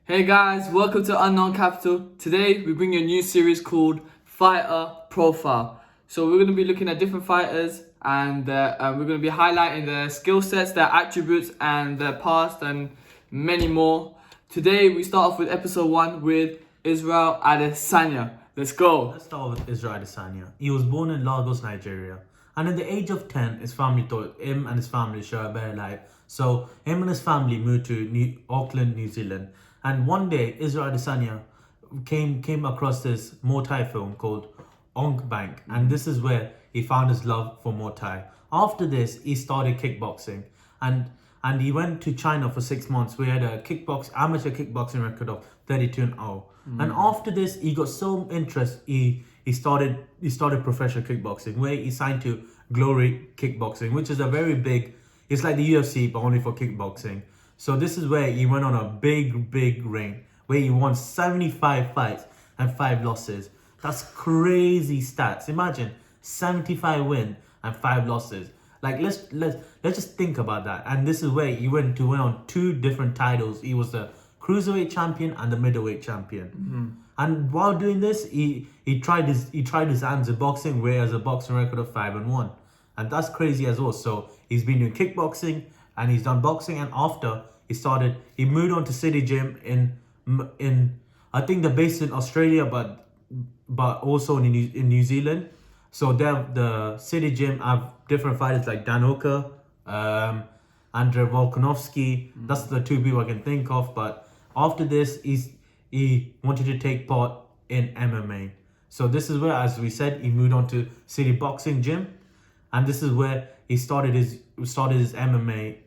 Hey guys, welcome to Unknown Capital. Today we bring you a new series called Fighter Profile. So we're going to be looking at different fighters and we're going to be highlighting their skill sets, their attributes and their past and many more. Today we start off with episode 1 with Israel Adesanya. Let's go. Let's start with Israel Adesanya. He was born in Lagos, Nigeria. And at the age of 10, his family thought him and his family should a better life. So him and his family moved to Auckland, New Zealand. And one day, Israel Adesanya came across this Muay Thai film called Bank, and this is where he found his love for Muay Thai. After this, he started kickboxing, and he went to China for 6 months. We had a amateur kickboxing record of 32-0. And after this, he got so interest. He started professional kickboxing, where he signed to Glory Kickboxing, which is a very big. It's like the UFC, but only for kickboxing. So this is where he went on a big reign, where he won 75 fights and 5 losses. That's crazy stats. Imagine 75 wins and 5 losses. Like let's just think about that. And this is where he went on 2 different titles. He was the cruiserweight champion and the middleweight champion. And while doing this, he tried his hands in boxing, where he has a boxing record of 5-1. And that's crazy as well. So he's been doing kickboxing and he's done boxing, and after he moved on to City Gym in I think they're based in Australia, but also in New Zealand. So the City Gym have different fighters like Dan Hooker, Andrei Volkanovski. That's the 2 people I can think of. But after this, he wanted to take part in MMA. So this is where, as we said, he moved on to City Boxing Gym, and this is where he started his MMA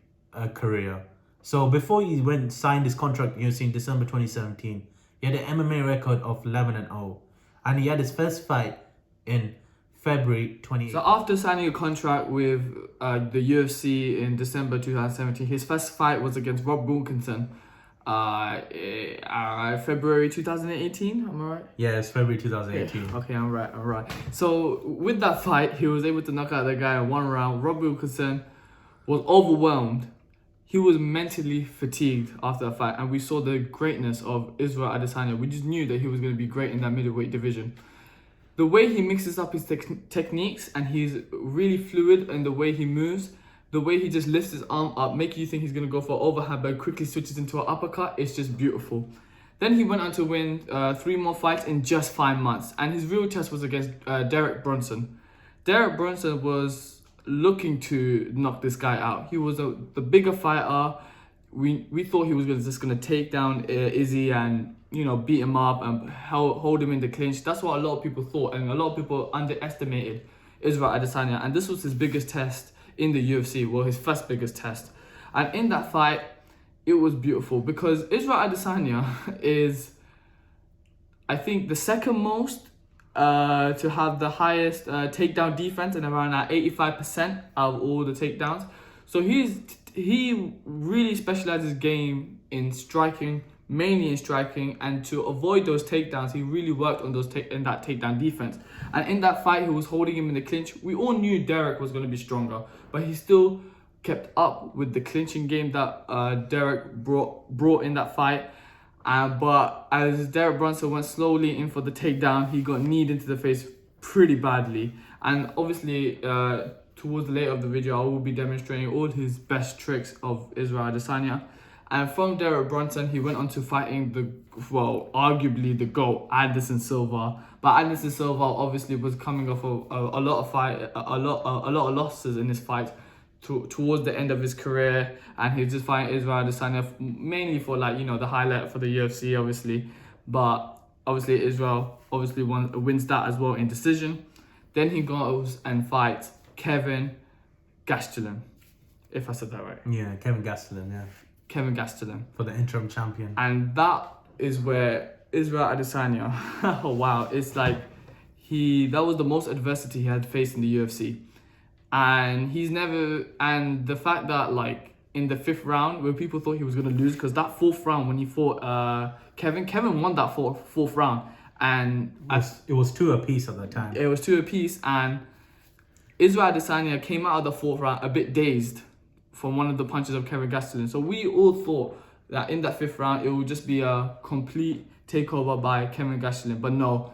career. So before he signed his contract in December 2017, he had an MMA record of 11-0, and he had his first fight in February 2018. So after signing a contract with the UFC in December 2017, his first fight was against Rob Wilkinson. February 2018, am I right? Yeah, it's February 2018. Yeah. Okay, I'm right. So with that fight, he was able to knock out the guy in 1 round. Rob Wilkinson was overwhelmed. He was mentally fatigued after that fight, and we saw the greatness of Israel Adesanya. We just knew that he was going to be great in that middleweight division. The way he mixes up his techniques, and he's really fluid in the way he moves, the way he just lifts his arm up, making you think he's going to go for overhand, but quickly switches into an uppercut. It's just beautiful. Then he went on to win 3 more fights in just 5 months, and his real test was against Derek Brunson. Derek Brunson was looking to knock this guy out. He was the bigger fighter. We thought he was just going to take down Izzy and beat him up and hold him in the clinch. That's what a lot of people thought, and a lot of people underestimated Israel Adesanya, and this was his biggest test in the UFC. Well, his first biggest test. And in that fight, it was beautiful because Israel Adesanya is, I think, the second most to have the highest takedown defense, and around 85% out of all the takedowns. So he really specializes game in striking, mainly in striking, and to avoid those takedowns, he really worked on in that takedown defense. And in that fight, he was holding him in the clinch. We all knew Derek was going to be stronger, but he still kept up with the clinching game that Derek brought in that fight. But as Derek Brunson went slowly in for the takedown, he got kneed into the face pretty badly. And obviously, towards the later of the video, I will be demonstrating all his best tricks of Israel Adesanya. And from Derek Brunson, he went on to fighting arguably the GOAT, Anderson Silva. But Anderson Silva obviously was coming off a lot of losses in his fight towards the end of his career, and he was just fighting Israel Adesanya mainly for the highlight for the UFC, obviously. But obviously Israel wins that as well in decision. Then he goes and fights Kevin Gastelum, if I said that right. Yeah, Kevin Gastelum, yeah. Kevin Gastelum. For the interim champion. And that is where Israel Adesanya, oh wow, it's like that was the most adversity he had faced in the UFC. And the fact that in the 5th round, where people thought he was going to lose, because that 4th round when he fought Kevin won that 4th round. And it was 2 apiece at that time. It was 2 apiece, and Israel Adesanya came out of the 4th round a bit dazed from one of the punches of Kevin Gastelum. So we all thought that in that 5th round it will just be a complete takeover by Kevin Gastelum. But no,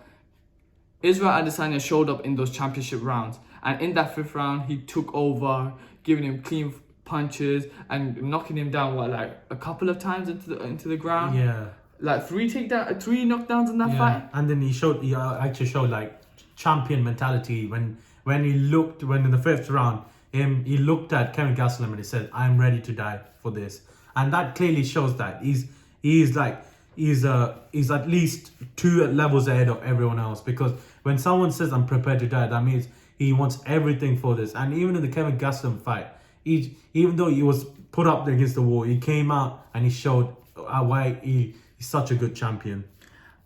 Israel Adesanya showed up in those championship rounds, and in that 5th round he took over, giving him clean punches and knocking him down like a couple of times into the ground. Yeah. Like 3 knockdowns in that fight. And then he actually showed like champion mentality when in the 5th round he looked at Kevin Gastelum and he said, "I'm ready to die for this," and that clearly shows that he's at least 2 levels ahead of everyone else, because when someone says I'm prepared to die, that means he wants everything for this. And even in the Kevin Gastelum fight, even though he was put up against the wall, he came out and he showed why he's such a good champion.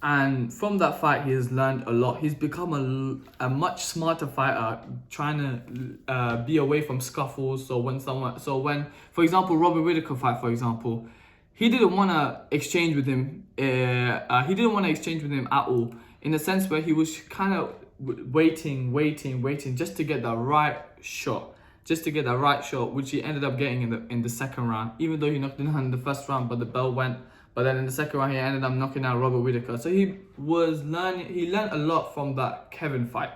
And from that fight, he has learned a lot. He's become a much smarter fighter, trying to be away from scuffles. So when, for example, Robert Whittaker fight, for example, he didn't want to exchange with him. He didn't want to exchange with him at all, in the sense where he was kind of waiting, just to get the right shot. Which he ended up getting in the 2nd round, even though he knocked him down in the 1st round, but the bell went. But then in the 2nd round, he ended up knocking out Robert Whittaker. So he learned a lot from that Kevin fight.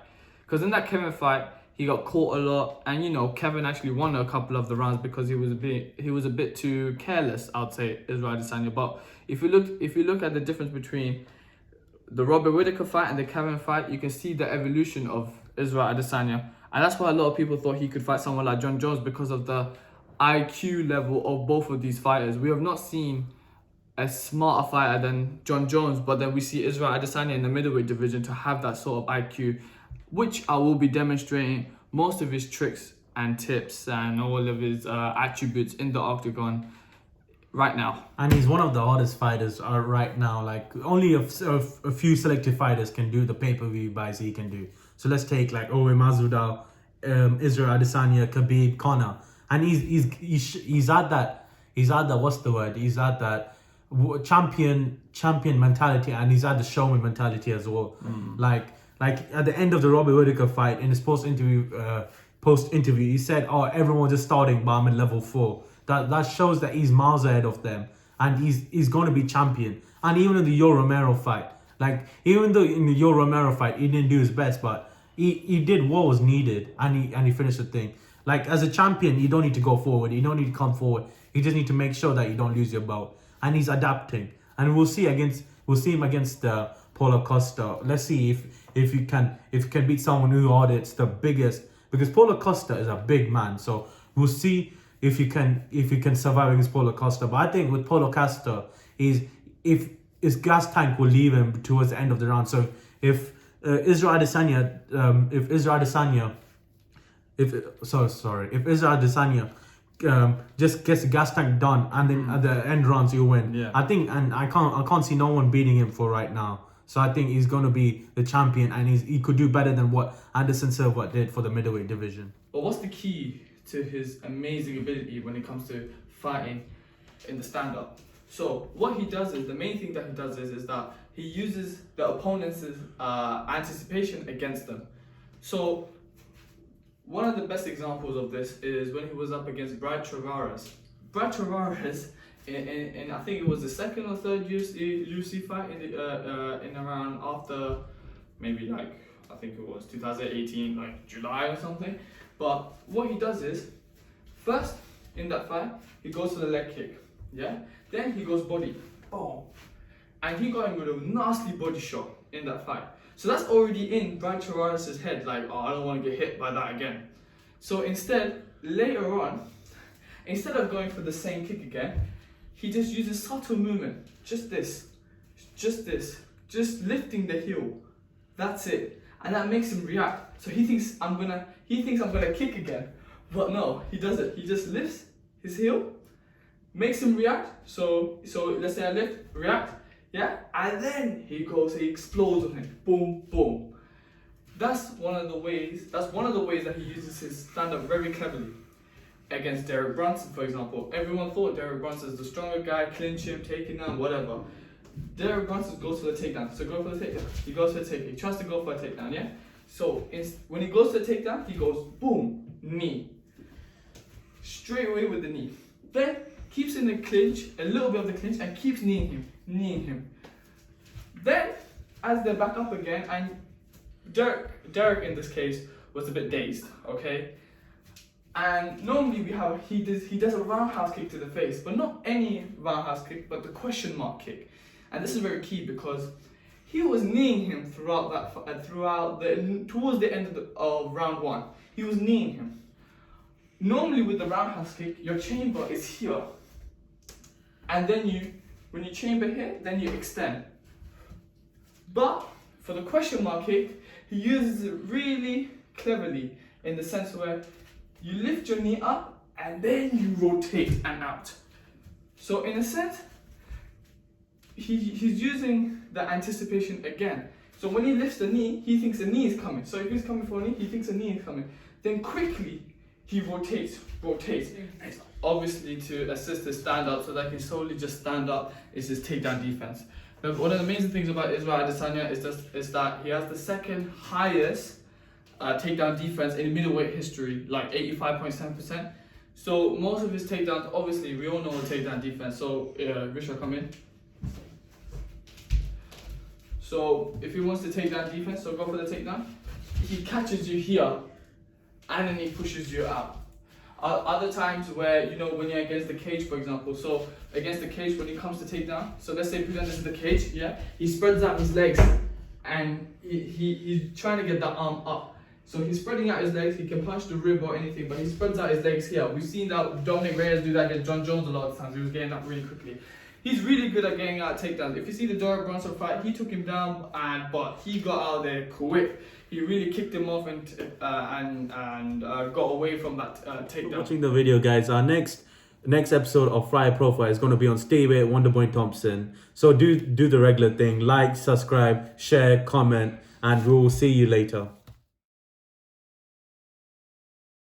Because in that Kevin fight, he got caught a lot. And, Kevin actually won a couple of the rounds because he was a bit too careless, I'd say, Israel Adesanya. But if you look at the difference between the Robert Whittaker fight and the Kevin fight, you can see the evolution of Israel Adesanya. And that's why a lot of people thought he could fight someone like John Jones, because of the IQ level of both of these fighters. We have not seen a smarter fighter than John Jones, but then we see Israel Adesanya in the middleweight division to have that sort of IQ, which I will be demonstrating most of his tricks and tips and all of his attributes in the octagon right now. And he's one of the hardest fighters right now. Like, only a few selected fighters can do the pay-per-view buys he can do. So let's take like Owe Masvidal, Israel Adesanya, Khabib, Conor, and he's at that what's the word? He's at that champion mentality, and he's at the showman mentality as well. Like at the end of the Robert Whittaker fight, in his post interview, he said, "Oh, everyone's just starting, but I'm at level 4." That shows that he's miles ahead of them, and he's going to be champion. And even in the Yoel Romero fight, even though in the Yoel Romero fight he didn't do his best, but he did what was needed, and he finished the thing. Like, as a champion, you don't need to go forward. You don't need to come forward. You just need to make sure that you don't lose your belt. And he's adapting. And we'll see him against Paulo Costa. Let's see if you can beat someone who audits the biggest, because Paulo Costa is a big man. So we'll see if you can survive against Paulo Costa. But I think with Paulo Costa, if his gas tank will leave him towards the end of the round. So if Israel Adesanya just gets the gas tank done, and then at the end rounds you win. Yeah. I think, and I can't see no one beating him for right now. So I think he's going to be the champion, and he could do better than what Anderson Silva did for the middleweight division. But what's the key to his amazing ability when it comes to fighting in the stand-up? So what he does is, the main thing that he does is that he uses the opponent's anticipation against them. So one of the best examples of this is when he was up against Brad Tavares. Brad Tavares, in I think it was the 2nd or 3rd UFC fight in around after, maybe I think it was 2018, July or something. But what he does is, first in that fight, he goes for the leg kick, yeah? Then he goes body, boom. And he got him with a nasty body shot in that fight. So that's already in Brad Tavares' head, I don't want to get hit by that again. So instead, later on, instead of going for the same kick again, he just uses subtle movement, just lifting the heel. That's it. And that makes him react. So he thinks I'm gonna kick again. But no, he doesn't. He just lifts his heel, makes him react. So let's say I lift, react, yeah? And then he explodes on him. Boom, boom. That's one of the ways that he uses his stand-up very cleverly. Against Derek Brunson, for example. Everyone thought Derek Brunson is the stronger guy, clinch him, take him down, whatever. Derek Brunson goes for the takedown. So go for the takedown. He goes for the takedown. He tries to go for a takedown, yeah? So when he goes for the takedown, he goes boom, knee. Straight away with the knee. Then keeps in the clinch, a little bit of the clinch, and keeps kneeing him. Then, as they're back up again, and Derek in this case was a bit dazed, okay? And normally he does a roundhouse kick to the face, but not any roundhouse kick, but the question mark kick. And this is very key because he was kneeing him towards the end of round 1. He was kneeing him. Normally with the roundhouse kick, your chamber is here. And then when you chamber here, then you extend. But for the question mark kick, he uses it really cleverly in the sense where you lift your knee up and then you rotate and out. So in a sense, he's using the anticipation again. So when he lifts the knee, he thinks the knee is coming. So if he's coming for a knee, he thinks the knee is coming. Then quickly, he rotates. And it's obviously to assist his stand up so that he can solely just stand up is his takedown defense. But one of the amazing things about Israel Adesanya is that he has the second highest takedown defense in middleweight history, like 85.7%. So most of his takedowns, obviously, we all know the takedown defense. So Risha, come in. So if he wants to take down defense, so go for the takedown. He catches you here, and then he pushes you out. Other times where, when you're against the cage, for example, so against the cage when he comes to takedown, so let's say pretend this is the cage, yeah? He spreads out his legs, and he's trying to get that arm up. So he's spreading out his legs, he can punch the rib or anything, but he spreads out his legs here. We've seen that Dominic Reyes do that against John Jones a lot of times. He was getting up really quickly. He's really good at getting out takedowns. If you see the Derek Brunson fight, he took him down, but he got out there quick. He really kicked him off and got away from that takedown. Watching the video, guys. Our next episode of Friday Profile is going to be on Stevie Wonderboy Thompson. So do the regular thing: like, subscribe, share, comment, and we will see you later.